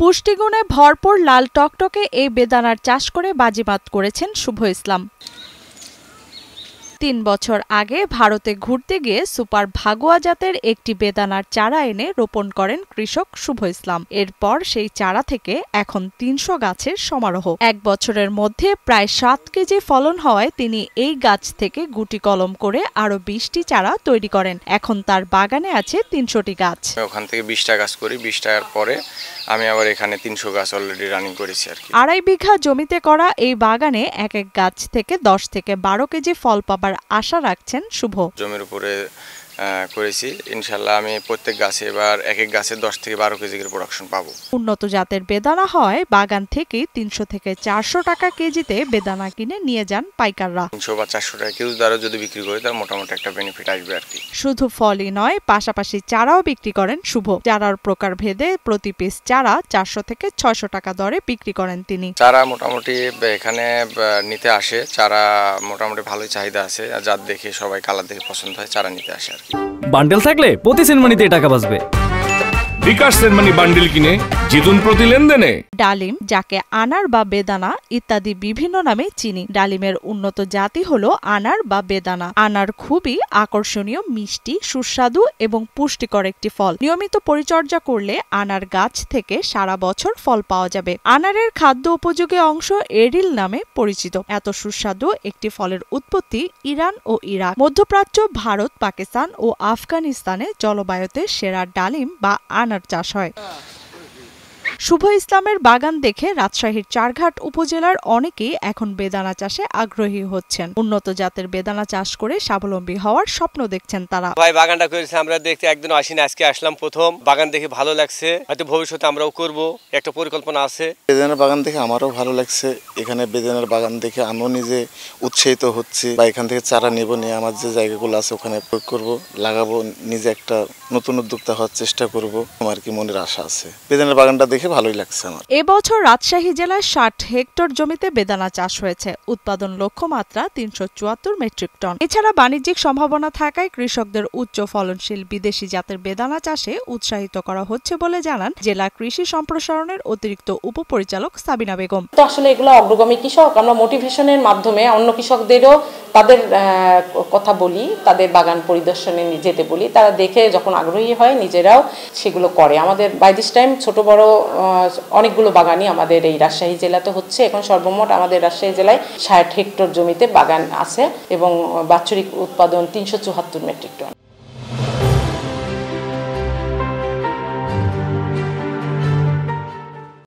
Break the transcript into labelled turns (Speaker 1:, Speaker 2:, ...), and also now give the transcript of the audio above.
Speaker 1: পুষ্টিগুণে ভরপুর লাল টকটকে এই বেদানার চাষ করে বাজিমাত করেছেন শুভ ইসলাম। ৩ বছর আগে ভারতে ঘুরতে গিয়ে সুপার ভাগুয়া জাতের একটি বেদানার চারা এনে রোপণ করেন কৃষক শুভ ইসলাম। এরপর সেই চারা থেকে এখন ৩০০ গাছের সমারোহ। ১ বছরের মধ্যে প্রায় ৭ কেজি ফলন হওয়ায় তিনি এই গাছ থেকে গুটি কলম করে আরো ২০টি চারা তৈরি করেন। এখন তার বাগানে আছে ৩০০টি গাছ।
Speaker 2: ওখান থেকে ২০টা গাছ করি, ২০টার পরে আমি আবার এখানে ৩০০ গাছ অলরেডি রানিং করেছি আর কি।
Speaker 1: ২.৫ বিঘা জমিতে করা এই বাগানে এক এক গাছ থেকে ১০ থেকে ১২ কেজি ফল পাবার আশা রাখছেন শুভ।
Speaker 2: জমির উপরে করেছি, ইনশাল্লাহ আমি প্রত্যেক গাছে এবার এক এক গাছে ১০ থেকে ১২ কেজি করে প্রোডাকশন পাবো।
Speaker 1: উন্নত জাতের বেদানা হয় বাগান থেকে ৩০০ থেকে ৪০০ টাকা কেজিতে বেদানা কিনে নিয়ে যান পাইকাররা।
Speaker 2: ৩০০ বা ৪০০ টাকা কেজি দ্বারা যদি বিক্রি করি তার মোটামুটি একটা বেনিফিট আসবে আর কি।
Speaker 1: শুধু ফলই নয়, পাশাপাশি চারাও বিক্রি করেন শুভ। চারার প্রকার ভেদে প্রতি পিস চারা ৪০০ থেকে ৬০০ টাকা দরে বিক্রি করেন তিনি।
Speaker 2: চারা মোটামুটি এখানে নিতে আসে, চারা মোটামুটি ভালোই চাহিদা আছে, জাত দেখে সবাই কালার দেখে পছন্দ হয়, চারা নিতে আসে আর কি।
Speaker 3: বান্ডেল থাকলে প্রতি সেনমানিতে টাকা বাঁচবে।
Speaker 4: বিকাশ সেনমানি বান্ডেল কিনে জিতুন প্রতি লেনদেনে।
Speaker 1: ডালিম, যাকে আনার বা বেদানা ইত্যাদি বিভিন্ন নামে চিনি। ডালিমের উন্নত জাতি হলো আনার বা বেদানা। আনার খুবই আকর্ষণীয়, মিষ্টি, সুস্বাদু এবং পুষ্টিকর একটি ফল। নিয়মিত পরিচর্যা করলে আনার গাছ থেকে সারা বছর ফল পাওয়া যাবে। আনারের খাদ্য উপযোগী অংশ এরিল নামে পরিচিত। এত সুস্বাদু একটি ফলের উৎপত্তি ইরান ও ইরাক, মধ্যপ্রাচ্য, ভারত, পাকিস্তান ও আফগানিস্তানে জলবায়ুতে সেরা ডালিম বা আনার চাষ হয়। শুভ ইসলামের বাগান দেখে রাজশাহীর চারঘাট উপজেলার অনেকেই এখন বেদানা চাষে আগ্রহী হচ্ছেন। উন্নত জাতের বেদানা চাষ করে স্বাবলম্বী হওয়ার স্বপ্ন দেখছেন তারা।
Speaker 5: ভাই বাগানটা করেছে, আমরা দেখতে একদিন আসিনি, আজকে আসলাম প্রথম। বাগান দেখে ভালো লাগছে, হয়তো ভবিষ্যতে আমরাও করব, একটা পরিকল্পনা আছে।
Speaker 6: বেদানার বাগান দেখে আমারও ভালো লাগছে। এখানে বেদানার বাগান দেখে আমিও নিজে উৎসাহিত হচ্ছি, বা এখান থেকে চারা নেব, নিয়ে আমার যে জায়গাগুলো আছে ওখানে প্রয়োগ করব, লাগাবো, নিজে একটা নতুন উদ্যোক্তা হওয়ার চেষ্টা করব, আমার কি মনের আশা আছে। বেদানার বাগানটা দেখে ভালোই লাগছে আমার।
Speaker 1: এবছর রাজশাহী জেলায় ৬০ হেক্টর জমিতে বেদানা চাষ হয়েছে। উৎপাদন লক্ষ্যমাত্রা ৩৭৪ মেট্রিক টন। এছাড়া বাণিজ্যিক সম্ভাবনা থাকায় কৃষকদের উচ্চ ফলনশীল বিদেশি জাতের বেদানা চাষে উৎসাহিত করা হচ্ছে বলে জানান জেলা কৃষি সম্প্রসারণের অতিরিক্ত উপপরিচালক সাবিনা বেগম।
Speaker 7: তো আসলে এগুলো অগ্রগামী কৃষক, আমরা মোটিভেশনের মাধ্যমে অন্য কৃষকদেরও তাদের কথা বলি, তাদের বাগান পরিদর্শনে যেতে বলি, তারা দেখে যখন আগ্রহী হয় নিজেরাও সেগুলো করে। আমাদের বাই দিস টাইম ছোট বড় অনেকগুলো বাগানই আমাদের এই রাজশাহী জেলাতে হচ্ছে। এখন সর্বমোট আমাদের রাজশাহী জেলায় ৬০ হেক্টর জমিতে বাগান আছে এবং বাৎসরিক উৎপাদন ৩৭৪ মেট্রিক টন।